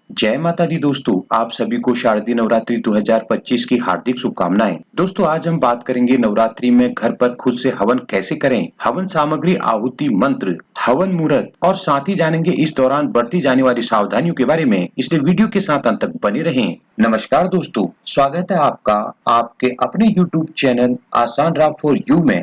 जय माता दी दोस्तों, आप सभी को शारदीय नवरात्रि 2025 की हार्दिक शुभकामनाएं। दोस्तों आज हम बात करेंगे नवरात्रि में घर पर खुद से हवन कैसे करें, हवन सामग्री, आहुति मंत्र, हवन मुहूर्त और साथ ही जानेंगे इस दौरान बरती जाने वाली सावधानियों के बारे में, इसलिए वीडियो के साथ अंत तक बने रहें। नमस्कार दोस्तों, स्वागत है आपका आपके अपने YouTube चैनल आसान राव फॉर यू में।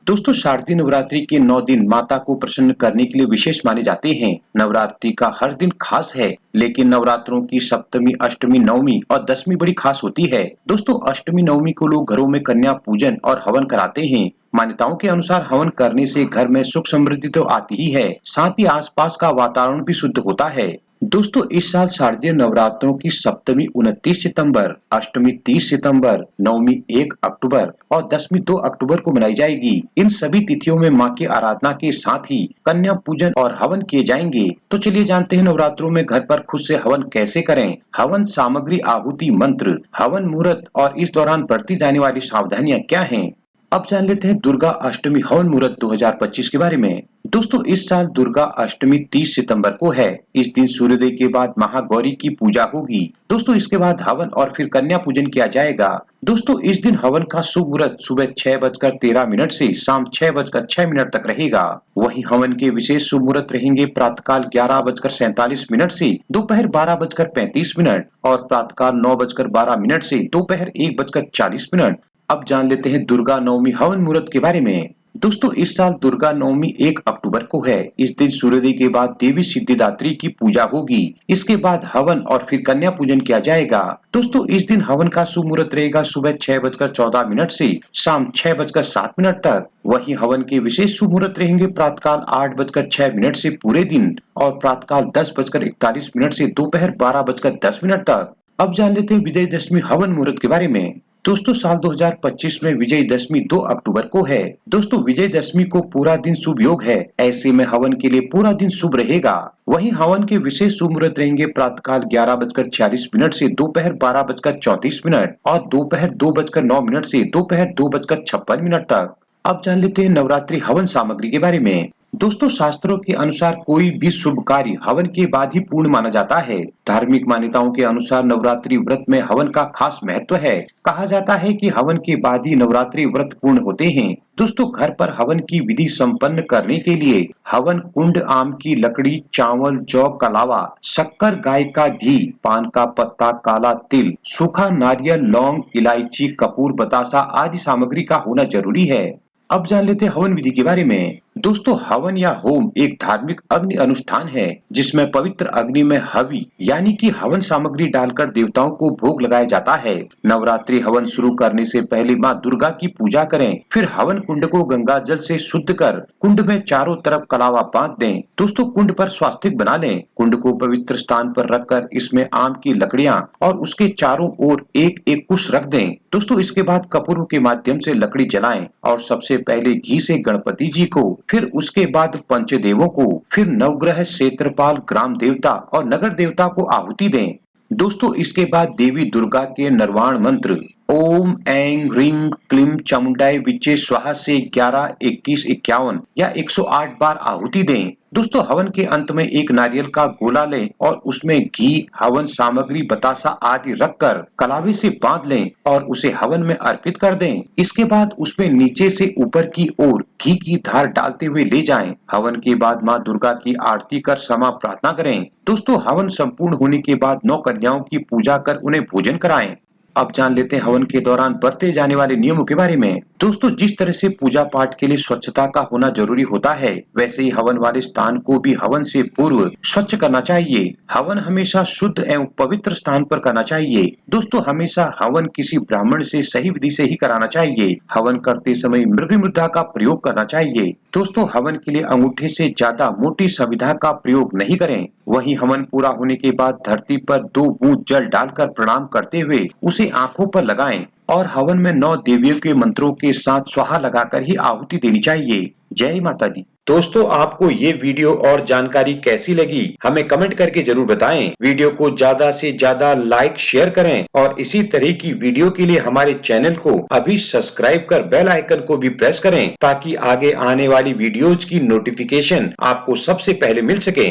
दोस्तों शारदीय नवरात्रि के 9 दिन माता को प्रसन्न करने के लिए विशेष माने जाते हैं। नवरात्रि का हर दिन खास है, लेकिन नवरात्रों की सप्तमी, अष्टमी, नवमी और दसवीं बड़ी खास होती है। दोस्तों अष्टमी नवमी को लोग घरों में कन्या पूजन और हवन कराते हैं। मान्यताओं के अनुसार हवन करने से घर में सुख समृद्धि तो आती ही है, साथ ही आसपास का वातावरण भी शुद्ध होता है। दोस्तों इस साल शारदीय नवरात्रों की सप्तमी 29 सितंबर, अष्टमी 30 सितंबर, नवमी 1 अक्टूबर और दसवीं 2 अक्टूबर को मनाई जाएगी। इन सभी तिथियों में मां की आराधना के साथ ही कन्या पूजन और हवन किए जाएंगे। तो चलिए जानते हैं नवरात्रों में घर पर खुद से हवन कैसे करें, हवन सामग्री, आहुति मंत्र, हवन मुहूर्त और इस दौरान बरती जाने वाली सावधानियां क्या हैं। अब जान लेते हैं दुर्गा अष्टमी हवन मुहूर्त 2025 के बारे में। दोस्तों इस साल दुर्गा अष्टमी 30 सितंबर को है। इस दिन सूर्योदय के बाद महागौरी की पूजा होगी। दोस्तों इसके बाद हवन और फिर कन्या पूजन किया जाएगा। दोस्तों इस दिन हवन का शुभ मुहूर्त सुबह 6:13 से शाम 6:06 तक रहेगा। वहीं हवन के विशेष शुभ मुहूर्त रहेंगे प्रातःकाल 11:47 से दोपहर 12:35 और प्रातःकाल 9:12 से दोपहर 1:40। अब जान लेते हैं दुर्गा नवमी हवन मुहूर्त के बारे में। दोस्तों इस साल दुर्गा नवमी 1 अक्टूबर को है। इस दिन सूर्योदय के बाद देवी सिद्धिदात्री की पूजा होगी। इसके बाद हवन और फिर कन्या पूजन किया जाएगा। दोस्तों इस दिन हवन का शुभ मुहूर्त रहेगा सुबह 6:14 से शाम 6:07 तक। वहीं हवन के विशेष शुभ मुहूर्त रहेंगे प्रातःकाल 8:06 से पूरे दिन और प्रातःकाल 10:41 से दोपहर 12:10 तक। अब जान लेते हैं विजयदशमी हवन मुहूर्त के बारे में। दोस्तों साल 2025 में विजयदशमी 2 अक्टूबर को है। दोस्तों विजयदशमी को पूरा दिन शुभ योग है, ऐसे में हवन के लिए पूरा दिन शुभ रहेगा। वहीं हवन के विशेष शुभ मुहूर्त रहेंगे प्रातःकाल 11:46 से दोपहर 12:34 और दोपहर 2:09 से दोपहर 2:56 तक। अब जान लेते हैं नवरात्रि हवन सामग्री के बारे में। दोस्तों शास्त्रों के अनुसार कोई भी शुभ कार्य हवन के बाद ही पूर्ण माना जाता है। धार्मिक मान्यताओं के अनुसार नवरात्रि व्रत में हवन का खास महत्व है। कहा जाता है कि हवन के बाद ही नवरात्रि व्रत पूर्ण होते हैं। दोस्तों घर पर हवन की विधि संपन्न करने के लिए हवन कुंड, आम की लकड़ी, चावल, जौ का लावा, शक्कर, गाय का घी, पान का पत्ता, काला तिल, सूखा नारियल, लौंग, इलायची, कपूर, बतासा आदि सामग्री का होना जरूरी है। अब जान लेते हैं हवन विधि के बारे में। दोस्तों हवन या होम एक धार्मिक अग्नि अनुष्ठान है, जिसमें पवित्र अग्नि में हवि यानी कि हवन सामग्री डालकर देवताओं को भोग लगाया जाता है। नवरात्रि हवन शुरू करने से पहले माँ दुर्गा की पूजा करें, फिर हवन कुंड को गंगा जल से शुद्ध कर कुंड में चारों तरफ कलावा बांध दें। दोस्तों कुंड पर स्वास्तिक बना लें। कुंड को पवित्र स्थान पर रखकर इसमें आम की लकड़ियां और उसके चारों ओर एक एक कुश रख दें। दोस्तों इसके बाद कपूर के माध्यम से लकड़ी जलाएं और सबसे पहले घी से गणपति जी को, फिर उसके बाद पंचदेवों को, फिर नवग्रह, क्षेत्रपाल, ग्राम देवता और नगर देवता को आहुति दें। दोस्तों इसके बाद देवी दुर्गा के निर्वाण मंत्र ओम ऐं ह्रीं क्लीं चामुंडाय विचे स्वाहा से 11, 21, 51 या 108 बार आहुति दें। दोस्तों हवन के अंत में एक नारियल का गोला लें और उसमें घी, हवन सामग्री, बतासा आदि रखकर कलावे से बांध लें और उसे हवन में अर्पित कर दें। इसके बाद उसमें नीचे से ऊपर की ओर घी की धार डालते हुए ले जाएं। हवन के बाद माँ दुर्गा की आरती कर क्षमा प्रार्थना करें। दोस्तों हवन संपूर्ण होने के बाद 9 कन्याओं की पूजा कर उन्हें भोजन कराएं। अब जान लेते हैं हवन के दौरान बरते जाने वाले नियमों के बारे में। दोस्तों जिस तरह से पूजा पाठ के लिए स्वच्छता का होना जरूरी होता है, वैसे ही हवन वाले स्थान को भी हवन से पूर्व स्वच्छ करना चाहिए। हवन हमेशा शुद्ध एवं पवित्र स्थान पर करना चाहिए। दोस्तों हमेशा हवन किसी ब्राह्मण से सही विधि से ही कराना चाहिए। हवन करते समय मृग मुद्रा का प्रयोग करना चाहिए। दोस्तों हवन के लिए अंगूठे से ज्यादा मोटी संविधा का प्रयोग नहीं करें। वहीं हवन पूरा होने के बाद धरती पर 2 बूंद जल डालकर प्रणाम करते हुए उसे आंखों पर लगाएं और हवन में 9 देवियों के मंत्रों के साथ स्वाहा लगाकर ही आहुति देनी चाहिए। जय माता दी। दोस्तों आपको ये वीडियो और जानकारी कैसी लगी हमें कमेंट करके जरूर बताएं। वीडियो को ज्यादा से ज्यादा लाइक, शेयर करें और इसी तरह की वीडियो के लिए हमारे चैनल को अभी सब्सक्राइब कर बेल आइकन को भी प्रेस करें, ताकि आगे आने वाली वीडियोज की नोटिफिकेशन आपको सबसे पहले मिल सके।